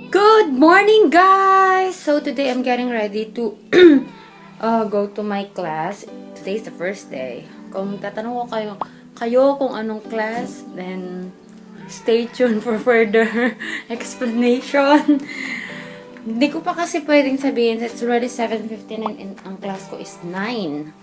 Good morning, guys! So, today I'm getting ready to go to my class. Today is the first day. Kung tatanong ko kayo kung anong class, then stay tuned for further explanation. Hindi ko pa kasi pwedeng sabihin. It's already 7:59 and ang class ko is 9.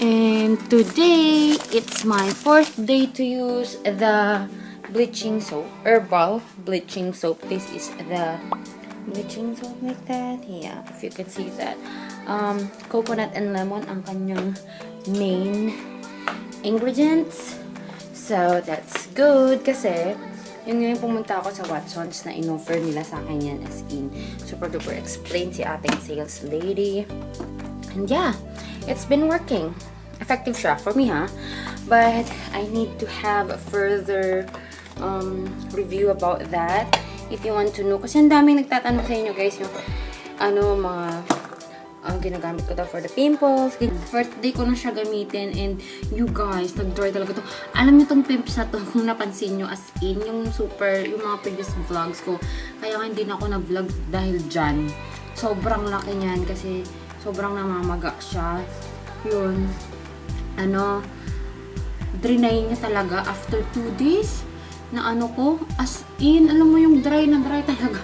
And today, it's my 4th day to use the bleaching soap, herbal bleaching soap. This is the bleaching soap like that. Yeah, if you can see that. Coconut and lemon ang kanyang main ingredients. So, that's good kasi yun yung pumunta ako sa Watsons na in-offer nila sa akin yan as in super duper explain si ating sales lady. And yeah, it's been working. Effective siya for me, ha? But I need to have a further review about that. If you want to know. Kasi ang daming nagtatanong sa inyo, guys, yung mga ginagamit ko daw for the pimples. First day ko na siya gamitin and you guys, nag-dry talaga to. Alam niyo tong pimps na to, kung napansin nyo, as in, yung mga previous vlogs ko. Kaya hindi na ako nag-vlog dahil dyan. Sobrang laki niyan kasi sobrang namamaga siya. Yun. Drenay niya talaga after 2 days na as in, alam mo yung dry na dry talaga.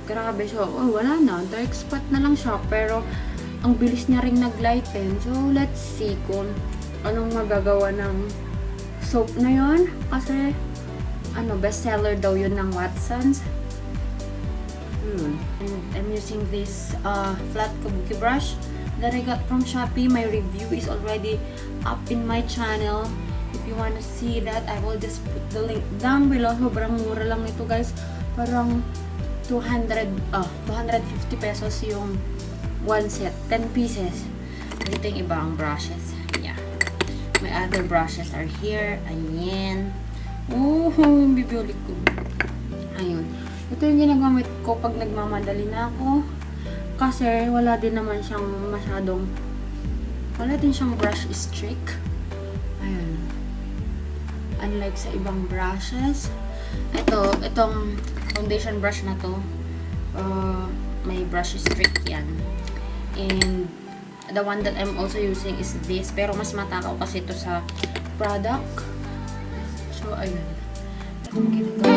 Grabe. So, wala na. Dark spot na lang siya. Pero, ang bilis niya ring nag-lighten. So, let's see kung anong magagawa ng soap na yon. Kasi, bestseller daw yun ng Watsons. And I'm using this flat kabuki brush that I got from Shopee. My review is already up in my channel. If you want to see that, I will just put the link down below. Sobrang mura lang nito, guys. Parang 250 pesos yung one set. 10 pieces. Dito yung ibang brushes. Yeah. My other brushes are here. Ayan. Oh, bibiulit ko. Ayun. Ito yung ginagamit ko pag nagmamadali na ako. Kasi wala din naman siyang wala din siyang brush streak. Ayun. Unlike sa ibang brushes. Itong foundation brush na to, may brush streak yan. And the one that I'm also using is this. Pero mas matakaw kasi ito sa product. So, ayun. Itong ginagawa.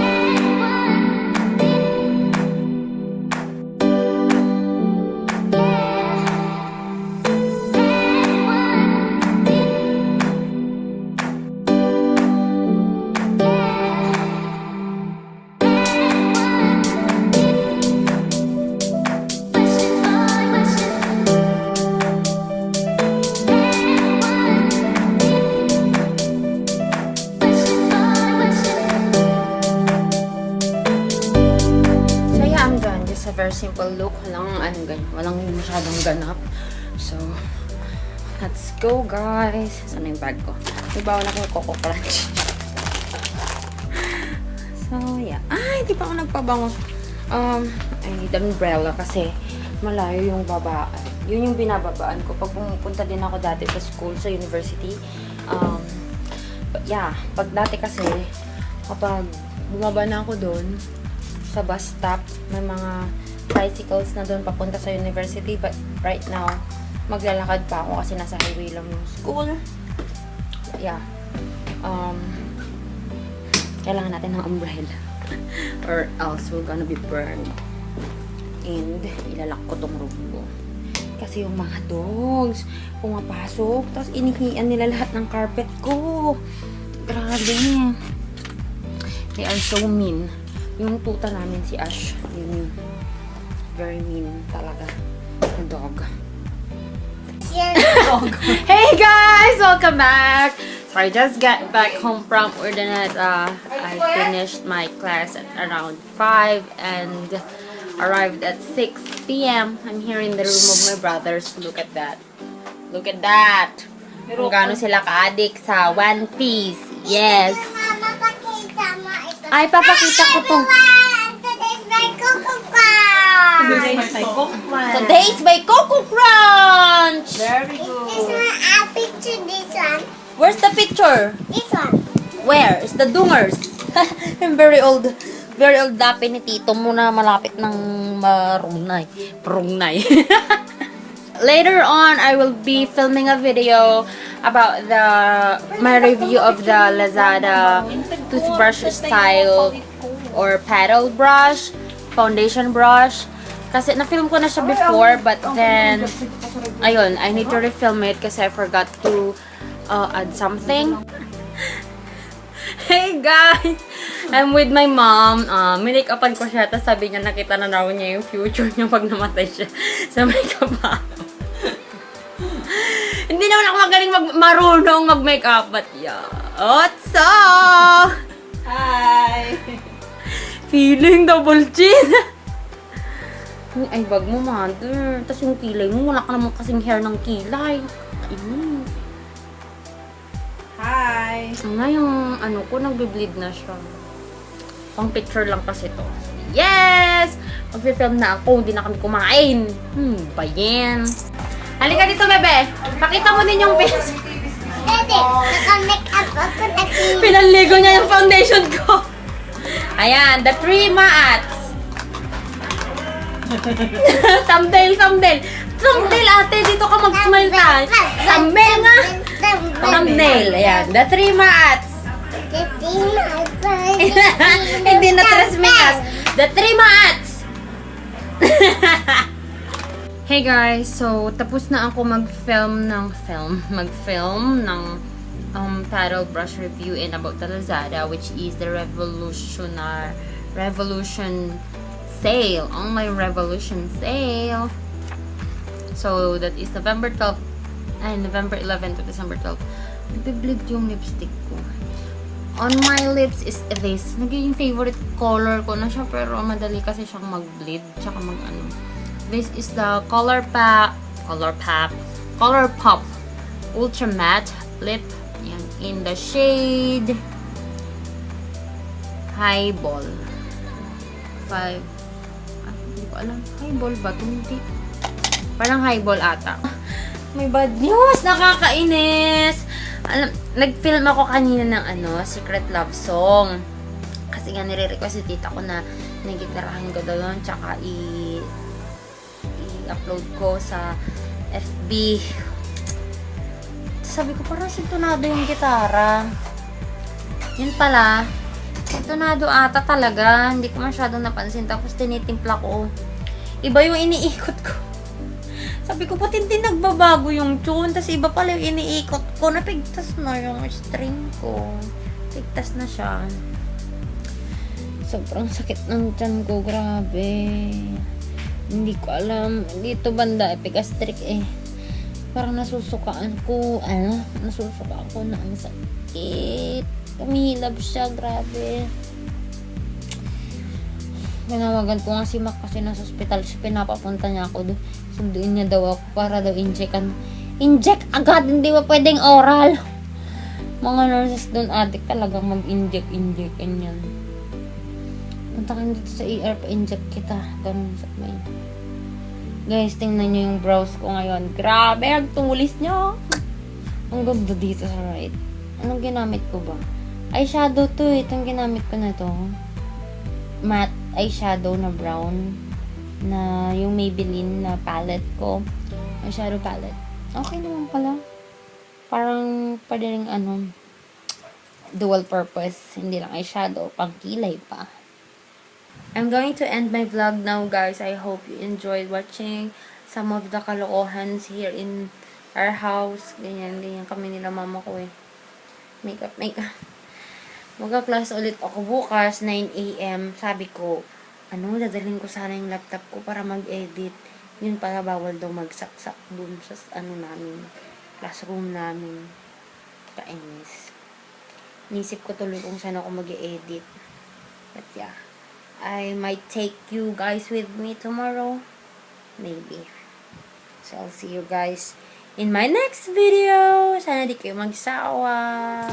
Very simple look, walang masyadong ganap. So, let's go, guys. Saan yung bag ko? May bawal ako yung Coco Crunch. So, yeah. Hindi pa ako nagpabango. I need an umbrella kasi malayo yung babaan. Yun yung binababaan ko pag pumupunta din ako dati sa school, sa university. But yeah, pag dati kasi, kapag bumaba na ako doon, sa bus stop, may mga tricycles na doon papunta sa university, but right now maglalakad pa ako kasi nasa highway lang yung school. Yeah. Kailangan natin ng umbrella or else we're gonna be burned. And ilalak ko tong room ko kasi yung mga dogs pumapasok, tapos inihian nila lahat ng carpet ko. Grabe. They are so mean. Yung tuta namin si Ash, yun very mean talaga. A dog. Hey guys! Welcome back! So I just got back home from Urdanet. I finished my class at around 5 and arrived at 6 p.m. I'm here in the room of my brothers. Look at that. Look at that! Kung gaano sila ka-addict sa One Piece. Yes! Ay, papakita ko to. Today's my Coco Crunch! Very good. This one, a picture this one. Where's the picture? This one. Where? It's the dungers. I'm very old very old dapin ni tito mo na malapit ng marunay. Marunay. Later on, I will be filming a video about my review of the Lazada toothbrush style or paddle brush, foundation brush. Kasi na-film ko na siya before, but then, ayun, I need to refilm it kasi I forgot to add something. Hey guys! I'm with my mom. Minake-upan ko siya, tapos sabi niya nakita na raw niya yung future niya pag namatay siya sa makeup ako. Hindi naman ako magaling marunong mag-makeup, but yeah. What's up? Hi! Feeling double chin. Ay, bag mo, mother. Tapos yung kilay mo, wala ka naman kasing hair ng kilay. Ayun. Hi! Nga yung ano ko, nagbe-bleed na siya. Pang picture lang kasi to. Yes! Mag-film na ako, hindi na kami kumain. Bayan. Halika dito, bebe. Pakita mo din yung face. Daddy, naka-make up ako na Pinaligo niya yung foundation ko. Ayan, the 3 maats. Thumbnail. Thumbnail, ate. Dito ka mag-smile tayo. Thumbnail nga. Thumbnail. Ayan, the 3 maats. Hindi na tresmikas. The 3 maats. Hey guys, so tapos na ako mag-film ng paddle brush review in about the Lazada, which is the Revolution sale, online Revolution sale. So that is November 12 and November 11 to December 12. Nagbe-bleed yung lipstick ko. On my lips is this. Naging favorite color ko na siya, pero madali kasi siyang mag-bleed, tsaka mag-ano. This is the Color Pop Ultra Matte Lip. Yan, in the shade Highball. 5. Hindi ko alam. Highball ba? Hindi. Parang highball ata. May bad news! Nakakainis! Nag-film ako kanina ng Secret Love Song. Kasi nga nire-request si tita ko na nagitarahin ko doon, tsaka i-upload ko sa FB. Sabi ko, parang sintonado yung gitara. Yun pala, sintonado ata talaga. Hindi ko masyadong napansin. Tapos tinitimpla ko. Iba yung iniikot ko. Sabi ko, pati hindi nagbabago yung tune. Tapos iba pala yung iniikot ko. Napigtas na yung string ko. Pigtas na siya. Sobrang sakit ng tiyan ko. Grabe. Hindi ko alam. Dito banda, epigastric eh. Parang nasusukaan ko. Nasusukaan ko na ang sakit. Kumihilab siya. Grabe. Pinawagan ko nga si Mac kasi nasa hospital siya. Pinapapunta niya ako doon. Sunduin niya daw ako para daw injectan. Inject agad! Hindi ba pwedeng oral? Mga nurses doon, adik talagang mag-inject ganyan. Punta ka dito sa ER, pa-inject kita. Ganun sa may. Guys, tingnan nyo yung brows ko ngayon. Grabe, ang tulis nyo. Ang ganda dito sa right. Anong ginamit ko ba? Eyeshadow to eh. Itong ginamit ko na to. Matte eyeshadow na brown. Na yung Maybelline na palette ko. Eyeshadow palette. Okay naman pala. Parang pwede rin dual purpose. Hindi lang eyeshadow. Pang kilay pa. I'm going to end my vlog now, guys. I hope you enjoyed watching some of the kalokohans here in our house. Ganyan kami nila mama ko eh. Makeup. Magka-class ulit ako bukas, 9 AM. Sabi ko, dadalhin ko sana yung laptop ko para mag-edit. Yun pala, bawal daw magsaksak dun sa classroom namin. Kainis. Nisip ko tuloy kung saan ako mag-edit. But yeah. I might take you guys with me tomorrow. Maybe. So, I'll see you guys in my next video. Sana di kayo magsawa.